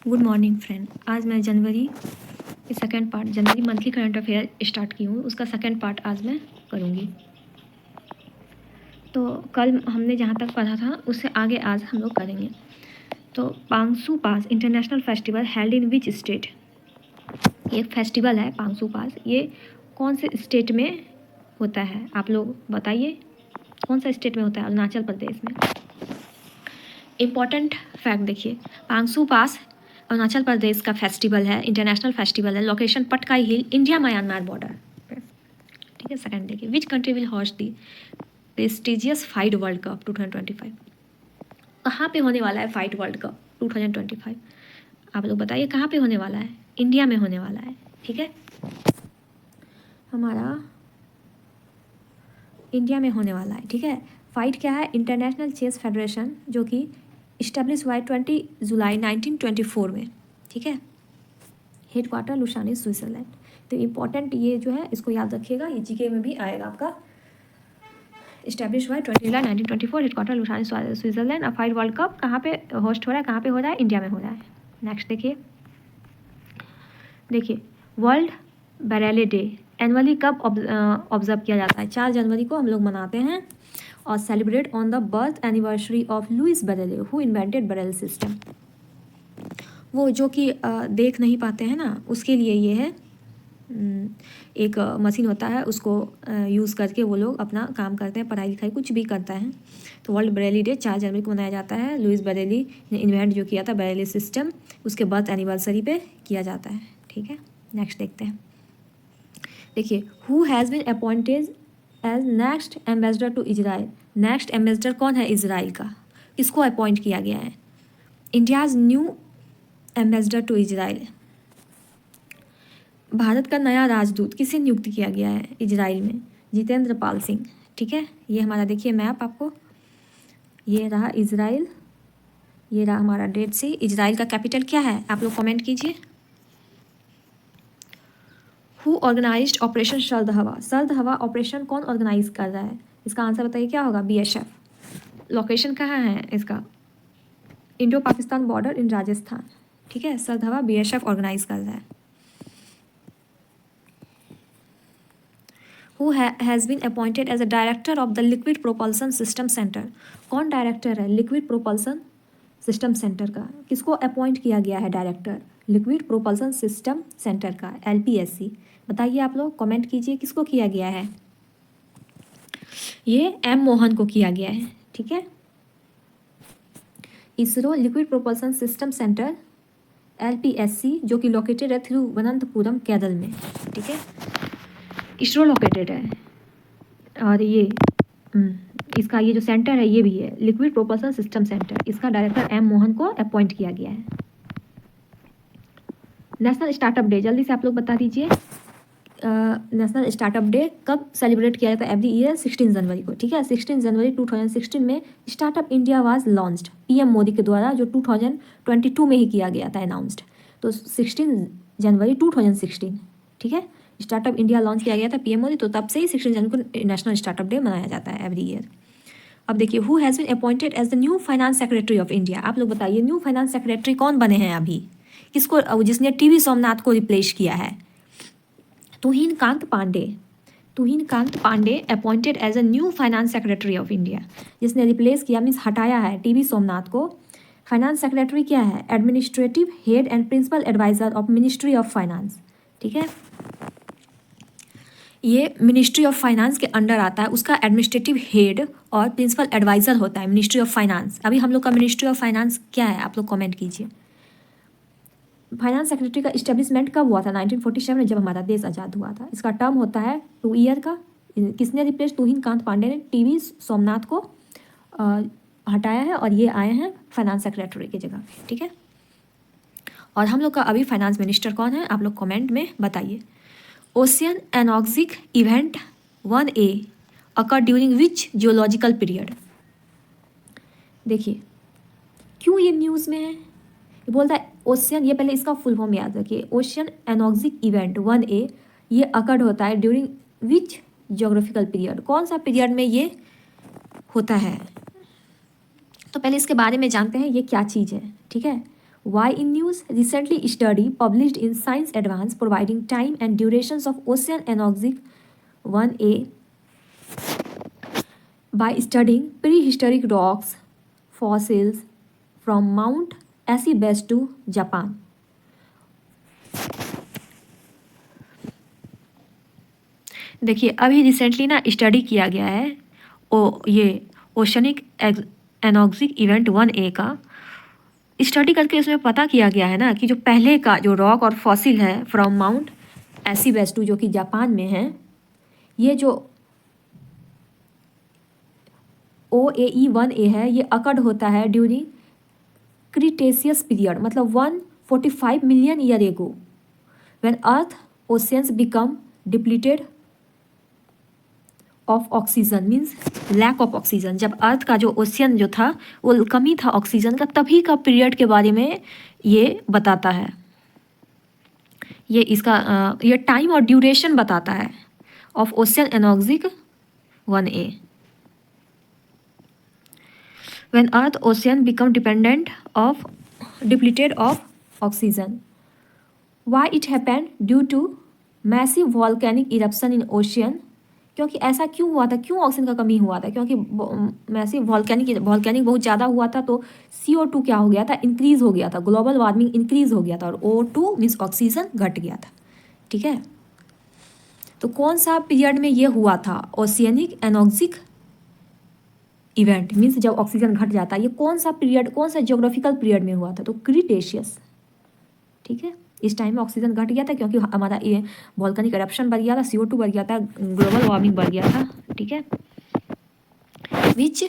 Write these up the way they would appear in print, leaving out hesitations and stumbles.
Good morning friend. आज मैं जनवरी के सेकंड पार्ट, जनवरी मंथ की करंट अफेयर स्टार्ट की हूँ, उसका सेकंड पार्ट आज मैं करूँगी। तो कल हमने जहाँ तक पढ़ा था उससे आगे आज हम लोग करेंगे। तो Pangsau pass international festival held in which state. ये फेस्टिवल है पांगसू पास, ये कौन से स्टेट में होता है आप लोग बताइए, कौन सा स्टेट में होता है? अरुणाचल प्रदेश में। इम्पॉर्टेंट फैक्ट देखिए, पांगसू पास अरुणाचल प्रदेश का फेस्टिवल है, इंटरनेशनल फेस्टिवल है। लोकेशन पटकाई हिल, इंडिया म्यांमार बॉर्डर। ठीक है। सेकंड देखिए, which country will host the prestigious fight world cup 2025। कहाँ पे होने वाला है फाइट वर्ल्ड कप 2025? आप लोग बताइए कहाँ पे होने वाला है? इंडिया में होने वाला है। ठीक है, हमारा इंडिया में होने वाला है। ठीक है। फाइट क्या है? इंटरनेशनल चेस फेडरेशन, जो कि इस्टेब्लिश हुआ है 20 जुलाई 1924 में। ठीक है। Head quarter Lausanne Switzerland. तो इम्पॉर्टेंट ये जो है इसको याद रखिएगा, ये जीके में भी आएगा आपका। इस्टेब्लिश हुआ है 20 जुलाई 1924, हेड क्वार्टर लुसानी स्विट्जरलैंड। अब फाइट वर्ल्ड कप कहाँ पे होस्ट हो रहा है, कहाँ पे हो रहा है? इंडिया में हो रहा है। नेक्स्ट देखिए वर्ल्ड बरेली डे एनुअली कब ऑब्जर्व किया जाता है? 4 जनवरी को हम लोग मनाते हैं और celebrate on the birth anniversary of Louis Braille who invented Braille system. वो जो कि देख नहीं पाते हैं ना, उसके लिए ये है। एक मशीन होता है, उसको यूज़ करके वो लोग अपना काम करते हैं, पढ़ाई लिखाई कुछ भी करता है। तो वर्ल्ड बरेली डे 4 जनवरी को मनाया जाता है। लुइस बरेली ने इन्वेंट जो किया था बरेली सिस्टम, उसके बर्थ एनिवर्सरी पे किया जाता है। ठीक है। नेक्स्ट देखते हैं। देखिए who has been appointed as next ambassador to Israel. Next ambassador कौन है इजराइल का? किसको अपॉइंट किया गया है? India's new ambassador to Israel. भारत का नया राजदूत किसे नियुक्त किया गया है इजराइल में? जितेंद्र पाल सिंह। ठीक है। ये हमारा देखिए मैप आपको, ये रहा इजराइल, ये रहा हमारा डेट सी। इजराइल का कैपिटल क्या है आप लोग कमेंट कीजिए। हु ऑर्गेनाइज्ड ऑपरेशन सर्द हवा। सर्द हवा ऑपरेशन कौन ऑर्गेनाइज कर रहा है? इसका आंसर बताइए क्या होगा? BSF। लोकेशन कहाँ है इसका? Indo Pakistan border in Rajasthan. ठीक है। सर्द हवा BSF ऑर्गेनाइज कर रहा है। Who has been appointed as a director of the Liquid Propulsion System Center? कौन डायरेक्टर है लिक्विड प्रोपल्सन सिस्टम सेंटर का? किसको अपॉइंट किया गया है director liquid propulsion system centre का? LPSC। बताइए आप लोग कमेंट कीजिए किसको किया गया है? ये M मोहन को किया गया है। ठीक है। ISRO liquid propulsion system centre LPSC, जो कि लोकेटेड है थिरुवनंतपुरम केरल में। ठीक है। इसरो लोकेटेड है और ये इसका ये जो सेंटर है ये भी है लिक्विड प्रोपल्सन सिस्टम सेंटर। इसका डायरेक्टर M मोहन को अपॉइंट किया गया है। नेशनल स्टार्टअप डे जल्दी से आप लोग बता दीजिए। नेशनल स्टार्टअप डे कब सेलिब्रेट किया जाता है? एवरी ईयर 16 जनवरी को। ठीक है। 16 जनवरी 2016 में startup India was launched, PM Modi के द्वारा, जो 2022 में ही किया गया था अनाउंस्ड। तो 16 जनवरी 2016। ठीक है। स्टार्टअप इंडिया लॉन्च किया गया था PM मोदी, तो तब से ही 16 जनवरी को नेशनल स्टार्टअप डे मनाया जाता है एवरी ईयर। अब देखिए who has been appointed as the new finance secretary of India. आप लोग बताइए न्यू फाइनेंस सेक्रेटरी कौन बने हैं अभी? किसको? जिसने TV सोमनाथ को रिप्लेस किया है। Tuhin Kanta Pandey. Tuhin Kanta Pandey appointed as a new finance secretary of India. जिसने रिप्लेस किया मीन्स हटाया है TV सोमनाथ को। फाइनेंस सेक्रेटरी क्या है? Administrative head and principal advisor of ministry of finance. ठीक है। ये मिनिस्ट्री ऑफ फाइनेंस के अंडर आता है, उसका एडमिनिस्ट्रेटिव हेड और प्रिंसिपल एडवाइजर होता है मिनिस्ट्री ऑफ फाइनेंस। अभी हम लोग का मिनिस्ट्री ऑफ फाइनेंस क्या है आप लोग कमेंट कीजिए। फाइनेंस सेक्रेटरी का इस्टेब्लिशमेंट कब हुआ था? 1947 में, जब हमारा देश आज़ाद हुआ था। इसका टर्म होता है 2 ईयर का। किसने रिप्लेस? तुहिन कांत पांडे ने TV सोमनाथ को हटाया है और ये आए हैं फाइनेंस सेक्रेटरी की जगह। ठीक है। और हम लोग का अभी फाइनेंस मिनिस्टर कौन है आप लोग कमेंट में बताइए। Ocean anoxic event 1A occur during which geological period. देखिए क्यों ये न्यूज़ में है, ये बोलता है ओशियन, ये पहले इसका फुल फॉर्म याद रखिए। ओशियन एनॉक्सिक इवेंट 1A ये अकर्ड होता है ड्यूरिंग विच जियोग्राफिकल पीरियड। कौन सा पीरियड में ये होता है? तो पहले इसके बारे में जानते हैं ये क्या चीज़ है। ठीक है। Why in news? Recently study published in Science Advance providing time and durations of ocean anoxic 1A by studying prehistoric rocks fossils from Mount Acibes to Japan. देखिए अभी रिसेंटली ना स्टडी किया गया है ये ओशनिक एनॉक्सिक इवेंट 1A का study करके इसमें पता किया गया है ना कि जो पहले का जो रॉक और फॉसिल है फ्रॉम माउंट एसिबेस टू जो कि जापान में है, ये जो OAE 1A है ये अकर्ड होता है ड्यूरिंग क्रिटेशियस पीरियड, मतलब 145 million year ago when earth oceans become depleted of oxygen, means lack of oxygen. जब अर्थ का जो ओशियन जो था वो कमी था ऑक्सीजन का, तभी का पीरियड के बारे में ये बताता है। ये इसका ये टाइम और ड्यूरेशन बताता है of ocean anoxic 1A when earth ocean become depleted of oxygen. Why it happened? Due to massive volcanic eruption in ocean. क्योंकि ऐसा क्यों हुआ था, क्यों ऑक्सीजन का कमी हुआ था? क्योंकि मैसिव वॉल्केनिक बहुत ज़्यादा हुआ था, तो CO2 क्या हो गया था, इंक्रीज हो गया था, ग्लोबल वार्मिंग इंक्रीज हो गया था, और O2 मीन्स ऑक्सीजन घट गया था। ठीक है, तो कौन सा पीरियड में ये हुआ था ओशियनिक एनॉक्सिक इवेंट, मीन्स जब ऑक्सीजन घट जाता है, ये कौन सा पीरियड, कौन सा जियोग्राफिकल पीरियड में हुआ था? तो क्रिटेशियस। ठीक है, इस टाइम में ऑक्सीजन घट गया था क्योंकि हमारा ये वॉल्केनिक एरप्शन बढ़ गया था, CO2 बढ़ गया था, ग्लोबल वार्मिंग बढ़ गया था। ठीक है, विच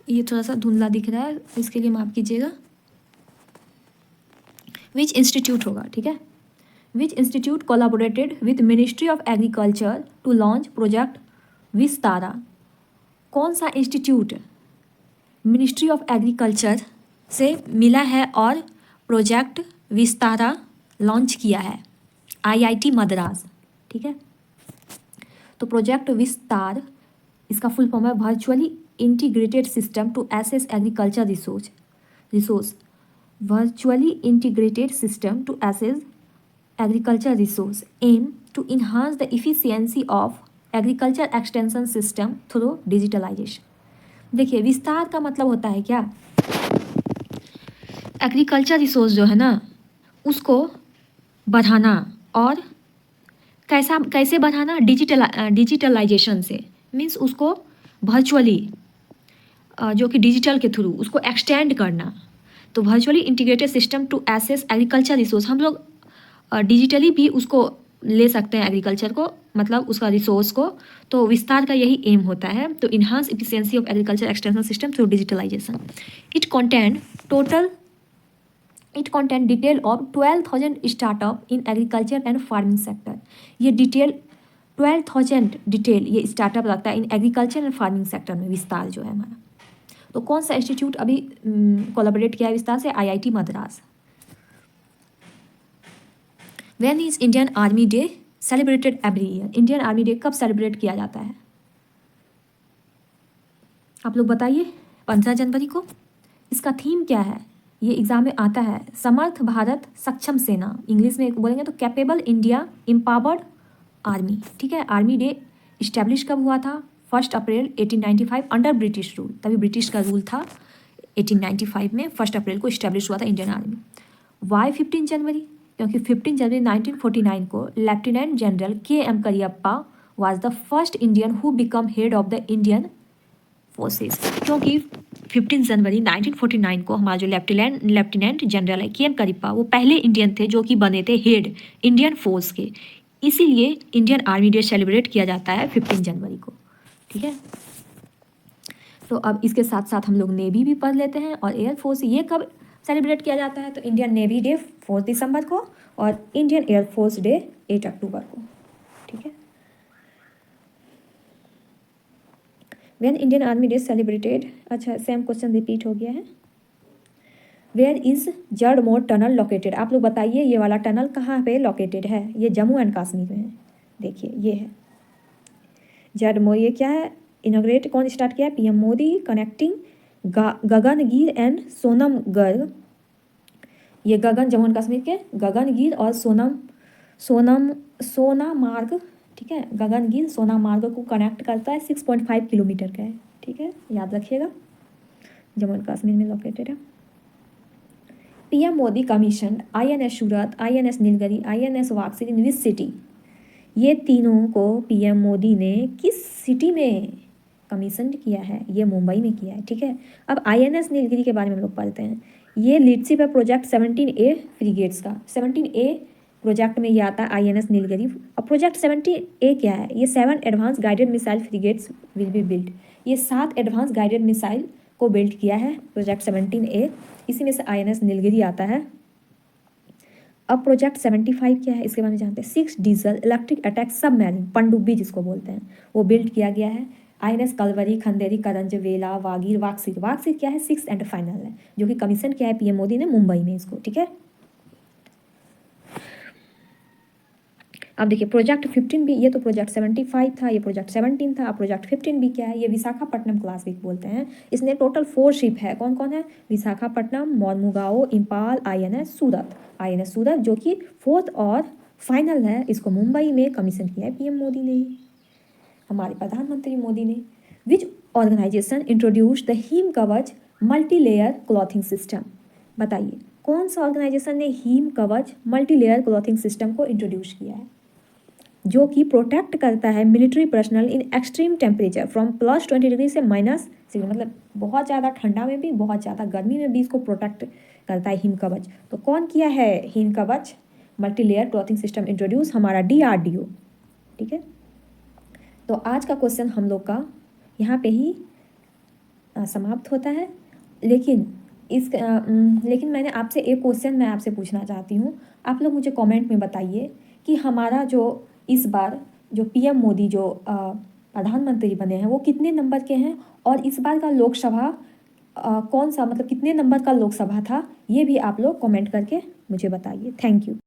ये थोड़ा सा धुंधला दिख रहा है, इसके लिए माफ कीजिएगा। विच इंस्टीट्यूट होगा, ठीक है, which institute collaborated with ministry of agriculture to launch project Vistara. कौन सा इंस्टीट्यूट मिनिस्ट्री ऑफ एग्रीकल्चर से मिला है और प्रोजेक्ट विस्तारा लॉन्च किया है? IIT मद्रास। ठीक है, तो प्रोजेक्ट विस्तार इसका फुल फॉर्म है virtually integrated system to assess agriculture resource. Virtually integrated system to assess agriculture resource aim to enhance the efficiency of agriculture extension system through digitalization. देखिए विस्तार का मतलब होता है क्या, एग्रीकल्चर रिसोर्स जो है ना उसको बढ़ाना, और कैसे बढ़ाना, डिजिटलाइजेशन से, मीन्स उसको वर्चुअली जो कि डिजिटल के थ्रू उसको एक्सटेंड करना। तो virtually integrated system to assess agriculture resource, हम लोग डिजिटली भी उसको ले सकते हैं एग्रीकल्चर को, मतलब उसका रिसोर्स को। तो विस्तार का यही एम होता है, तो enhance efficiency of agriculture extension system through digitalization. It content detail of 12,000 startup in agriculture and farming sector. ये डिटेल 12,000 डिटेल ये स्टार्टअप लगता है in agriculture and farming sector में, विस्तार जो है हमारा। तो कौन सा इंस्टीट्यूट अभी कोलैबोरेट किया है विस्तार से? IIT Madras. When is Indian army day celebrated every year? Indian army day कब सेलिब्रेट किया जाता है आप लोग बताइए? 15 जनवरी को। इसका थीम क्या है? ये एग्जाम में आता है, समर्थ भारत सक्षम सेना, इंग्लिश में बोलेंगे तो कैपेबल इंडिया एम्पावर्ड आर्मी। ठीक है, आर्मी डे इस्टेब्लिश कब हुआ था? 1 अप्रैल 1895 अंडर ब्रिटिश रूल, तभी ब्रिटिश का रूल था 1895 में, 1 अप्रैल को इस्टेब्लिश हुआ था इंडियन आर्मी। वाई 15 जनवरी? क्योंकि 15 जनवरी 1949 को lieutenant general KM Cariappa was the first Indian who become head of the Indian forces. क्योंकि 15 जनवरी 1949 को हमारा जो लेफ्टिनेंट जनरल है KM करियप्पा, वो पहले इंडियन थे जो कि बने थे हेड इंडियन फोर्स के, इसीलिए इंडियन आर्मी डे सेलिब्रेट किया जाता है 15 जनवरी को। ठीक है, तो अब इसके साथ साथ हम लोग नेवी भी पढ़ लेते हैं, और एयरफोर्स ये कब सेलिब्रेट किया जाता है? तो इंडियन नेवी डे 4 दिसंबर को, और इंडियन एयरफोर्स डे 8 अक्टूबर को। ठीक है, when Indian army day celebrated. अच्छा, सेम क्वेश्चन रिपीट हो गया है। Where is Zmorh tunnel located? आप लोग बताइए ये वाला टनल कहाँ पे लोकेटेड है? ये जम्मू एंड कश्मीर में है। देखिए ये है जड़मोर, ये क्या है? इनोग्रेट कौन स्टार्ट किया है? PM Modi. Connecting Gagangir and Sonamarg, ये गगन जम्मू एंड कश्मीर के गगनगीर और सोनामार्ग, ठीक है, गगनगीर सोनामार्ग को कनेक्ट करता है, 6.5 किलोमीटर का है, ठीक है, याद रखिएगा, जम्मू एंड कश्मीर में लोकेटेड है। पीएम मोदी कमीशन INS सूरत, INS नीलगिरी, INS वापसी इन विच सिटी, ये तीनों को पीएम मोदी ने किस सिटी में कमीशन किया है? ये मुंबई में किया है, ठीक है। अब INS नीलगिरी के बारे में हम लोग पढ़ते हैं। ये लीडशिप है प्रोजेक्ट 17A फ्रीगेट्स का। 17A प्रोजेक्ट में ये आता है INS नीलगिरी। अब प्रोजेक्ट 17A क्या है? ये 7 advance guided missile frigates will be build, ये 7 एडवांस गाइडेड मिसाइल को बिल्ड किया है प्रोजेक्ट 17A, इसी में से INS नीलगिरी आता है। अब प्रोजेक्ट 75 क्या है इसके बारे में जानते हैं। 6 डीजल इलेक्ट्रिक अटैक सबमरीन, पनडुब्बी जिसको बोलते हैं, वो बिल्ड किया गया है। INS कलवरी, खंदेरी, करंज, वेला, वागीर, वाक्सीर। वाक्सीर क्या है? 6th एंड फाइनल है, जो कि कमीशन किया है पीएम मोदी ने मुंबई में इसको, ठीक है। अब देखिए प्रोजेक्ट 15 भी, ये तो प्रोजेक्ट 75 था, ये प्रोजेक्ट 17 था। अब प्रोजेक्ट 15 भी क्या है? ये विशाखापट्टनम क्लास भी बोलते हैं। इसमें टोटल 4 शिप है, कौन कौन है? विशाखापट्टनम, मोरमुगाओ, इम्पाल, INS सूरत। INS सूरत जो कि 4th और फाइनल है, इसको मुंबई में कमीशन किया है पीएम मोदी ने, हमारे प्रधानमंत्री मोदी ने। विच ऑर्गेनाइजेशन इंट्रोड्यूस द हिम कवच मल्टी लेयर क्लॉथिंग सिस्टम, बताइए कौन सा ऑर्गेनाइजेशन ने हिम कवच मल्टी लेयर क्लॉथिंग सिस्टम को इंट्रोड्यूस किया है, जो कि प्रोटेक्ट करता है military personal in extreme temperature from +20 degree से -6, मतलब बहुत ज़्यादा ठंडा में भी, बहुत ज़्यादा गर्मी में भी इसको प्रोटेक्ट करता है हिम कवच। तो कौन किया है हिम कवच multi layer clothing system introduce? हमारा DRDO, ठीक है। तो आज का क्वेश्चन हम लोग का यहाँ पे ही समाप्त होता है, लेकिन लेकिन मैंने आपसे एक क्वेश्चन मैं आपसे पूछना चाहती हूँ। आप लोग मुझे कमेंट में बताइए कि हमारा जो इस बार जो पीएम मोदी जो प्रधानमंत्री बने हैं वो कितने नंबर के हैं, और इस बार का लोकसभा कौन सा, मतलब कितने नंबर का लोकसभा था, ये भी आप लोग कमेंट करके मुझे बताइए। Thank you.